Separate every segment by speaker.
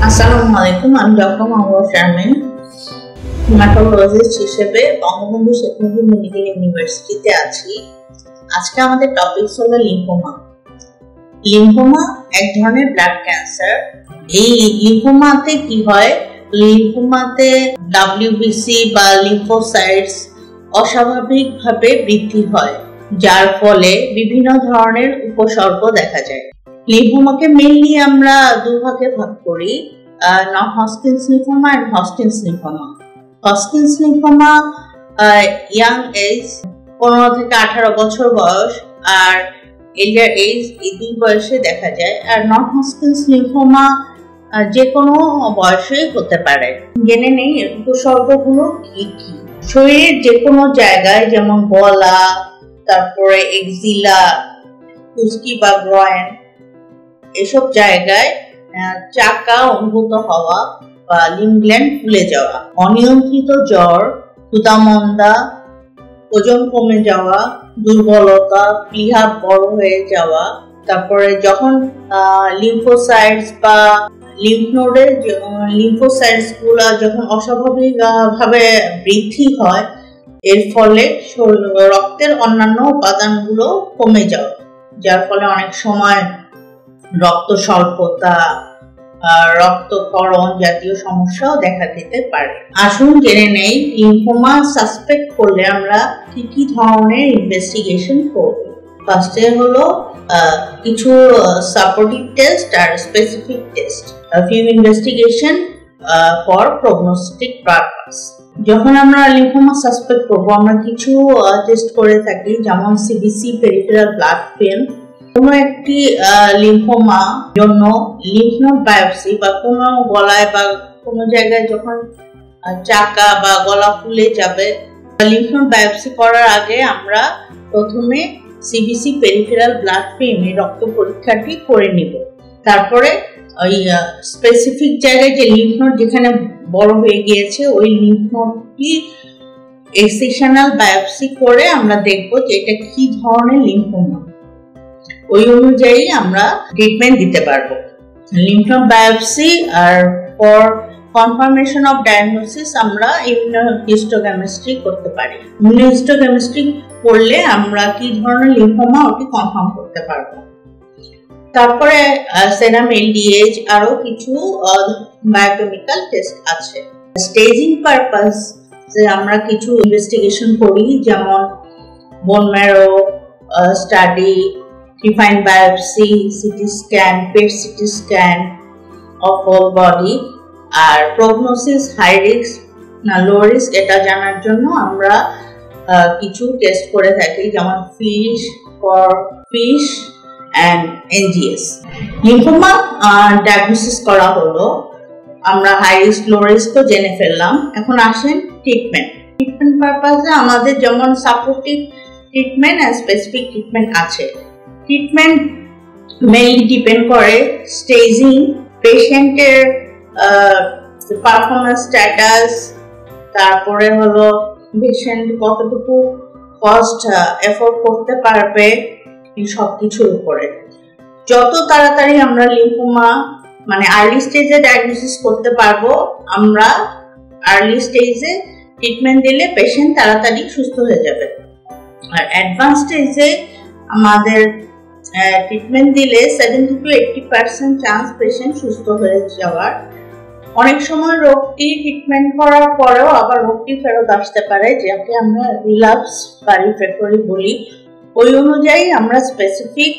Speaker 1: আসসালামু আলাইকুম, আমি ডক্টর মোহাম্মদ শারমিন, হিমাটোলজিস্ট হিসেবে বঙ্গবন্ধু শেখ মুজিব মেডিকেল ইউনিভার্সিটিতে আছি। আজকে আমাদের টপিক হলো লিম্ফোমা। লিম্ফোমা এক ধরনের ব্লাড ক্যান্সার। এই লিম্ফোমাতে কি হয়? লিম্ফোমাতে ডাব্লিউবিসি বা লিম্ফোসাইটস অস্বাভাবিকভাবে বৃদ্ধি হয়, যার ফলে বিভিন্ন ধরনের উপসর্গ দেখা যায়। লিম্ফোমাকে মেইনলি আমরা দুই ভাগে ভাগ করি, non Hodgkin's lymphoma and Hodgkin's lymphoma. Hodgkin's lymphoma young age 15 থেকে 18 বছর বয়স আর এলিয়ার এজ এই দুই বয়সে দেখা যায়। আর নন হজকিন্স লিম্ফোমা যে কোনো বয়সেই হতে পারে। জেনে নেই এর উপসর্গগুলো কি কি। শরীরের যে কোনো জায়গায়, যেমন গলা, তারপরে এক্সিলা, কুচকি বা গ্রয়েন, এসব জায়গায় চাকা অনুভূত হওয়া বা লিম্ফ গ্ল্যান্ড ফুলে যাওয়া, অনিয়ন্ত্রিত জ্বর, ক্ষুধামন্দা, ওজন কমে যাওয়া, দুর্বলতা, প্লীহা বড় হয়ে যাওয়া, তারপরে যখন লিম্ফোসাইটস বা লিম্ফ নোডের লিম্ফোসাইটস গুলা যখন অস্বাভাবিক ভাবে বৃদ্ধি হয়, এর ফলে রক্তের অন্যান্য উপাদানগুলো কমে যাওয়া, যার ফলে অনেক সময় রক্ত স্বল্পতা, রক্তক্ষরণ জাতীয় সমস্যাও দেখা দিতে পারে। আসুন জেনে নেই লিম্ফোমা সাসপেক্ট করলে আমরা কি কি ধরনের ইনভেস্টিগেশন করব। ফার্স্টে হলো কিছু সাপোর্টিভ টেস্ট আর specific test, few investigation for prognostic purpose. যখন আমরা লিম্ফোমা সাসপেক্ট করব, আমরা কিছু টেস্ট করে থাকি, যেমন সিবিসি, পেরিফেরাল ব্লাড ফিল্ম। কোনো একটি লিম্ফোমা জন্য লিম্ফ নোড বায়োপসি বা কোনো গলায় বা কোনো জায়গায় যখন চাকা বা গলা ফুলে যাবে, লিম্ফ নোড বায়োপসি করার আগে আমরা প্রথমে সিবিসি, পেরিফেরাল ব্লাড ফিল্ম রক্ত পরীক্ষাটি করে নিব। তারপরে ওই স্পেসিফিক জায়গায় যে লিম্ফ নোড যেখানে বড় হয়ে গিয়েছে, ওই লিম্ফ নোডটি এক্সেশনাল বায়োপসি করে আমরা দেখব যে এটা কি ধরনের লিম্ফোমা। ওই অনুযায়ী আমরা ট্রিটমেন্ট দিতে পারবো। লিম্ফ নোড বায়োপসি আর ফর কনফার্মেশন অফ ডায়াগনোসিস আমরা ইমিউনোহিস্টোকেমিস্ট্রি করতে পারি। ইমিউনোহিস্টোকেমিস্ট্রি করলে আমরা কি ধরনের লিম্ফোমা ওটি কনফার্ম করতে পারবো। তারপরে সেরাম এলডিএইচ আরো কিছু বায়োকেমিক্যাল টেস্ট আছে। স্টেজিং পারপাস আমরা কিছু ইনভেস্টিগেশন করি, যেমন bone marrow study, refine biopsy, CT scan, PET CT scan of whole body. আর প্রগনোসিস হাই রিস্ক না লো রিস্ক এটা জানার জন্য আমরা কিছু টেস্ট করে থাকি, যেমন fish and NGS. Lymphoma diagnosis করা হলো, আমরা হাই রিস্ক লো রিস্ক তো জেনে ফেললাম। এখন আসেন ট্রিটমেন্ট পারপাসে আমাদের যেমন সাপোর্টিভ ট্রিটমেন্ট আর স্পেসিফিক ট্রিটমেন্ট আছে। ট্রিটমেন্ট মেইনলি ডিপেন্ড করে স্টেজিং, পেশেন্টের পারফরমেন্স স্ট্যাটাস, তারপরে হলো পেশেন্ট কতটুকু কস্ট এফোর্ড করতে পারবে, এই সব কিছুর উপরে। যত তাড়াতাড়ি আমরা লিম্ফোমা মানে আর্লি স্টেজে ডায়াগনোসিস করতে পারবো, আমরা আর্লি স্টেজে ট্রিটমেন্ট দিলে পেশেন্ট তাড়াতাড়ি সুস্থ হয়ে যাবে। আর অ্যাডভান্স স্টেজে আমাদের ট্রিটমেন্ট দিলে 70 to 80% চান্স পেশেন্ট সুস্থ হয়ে যাওয়ার। অনেক সময় রোগটি ট্রিটমেন্ট করার পরেও আবার রোগটি ফেরত আসতে পারে, যাকে আমরা রিল্যাপস বা রিফ্র্যাক্টরি বলি। ওই অনুযায়ী আমরা স্পেসিফিক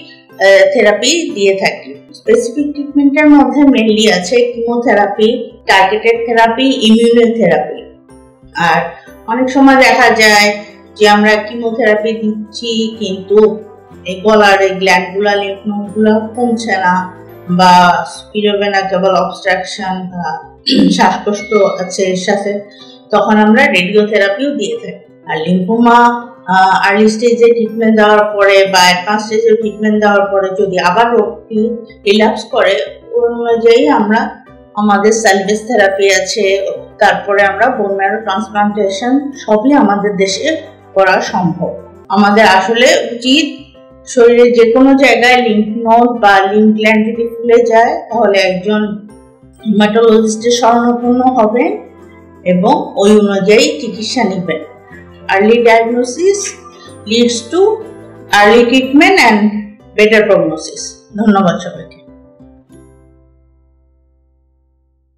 Speaker 1: থেরাপি দিয়ে থাকি। স্পেসিফিক ট্রিটমেন্টের মধ্যে মেইনলি আছে কিমোথেরাপি, টার্গেটেড থেরাপি, ইমিউনোথেরাপি। আর অনেক সময় দেখা যায় যে আমরা কিমোথেরাপি দিচ্ছি কিন্তু এই গলার এই গ্ল্যান্ডগুলা, লিম্ফ নোডগুলা কমছে না, বা স্পিরোভেনা কেবল অবস্ট্রাকশন বা শ্বাসকষ্ট আছে এর সাথে, তখন আমরা রেডিওথেরাপিও দিয়ে থাকি। আর লিম্ফোমা আর্লি স্টেজে ট্রিটমেন্ট দেওয়ার পরে বা অ্যাডভান্স স্টেজে ট্রিটমেন্ট দেওয়ার পরে যদি আবার রোগটি রিল্যাপস করে, ওই অনুযায়ী আমরা আমাদের সালভেজ থেরাপি আছে, তারপরে আমরা বোন ম্যারো ট্রান্সপ্লান্টেশন, সবই আমাদের দেশে করা সম্ভব। আমাদের আসলে উচিত শরীরের যে কোনো জায়গায় লিম্ফ নোড বা লিম্ফ গ্ল্যান্ড যদি ফুলে যায়, তাহলে একজন হিমাটোলজিস্টের শরণাপন্ন হবেন এবং ওই অনুযায়ী চিকিৎসা নেবেন। Early diagnosis leads too early treatment and better prognosis. ধন্যবাদ সবাইকে।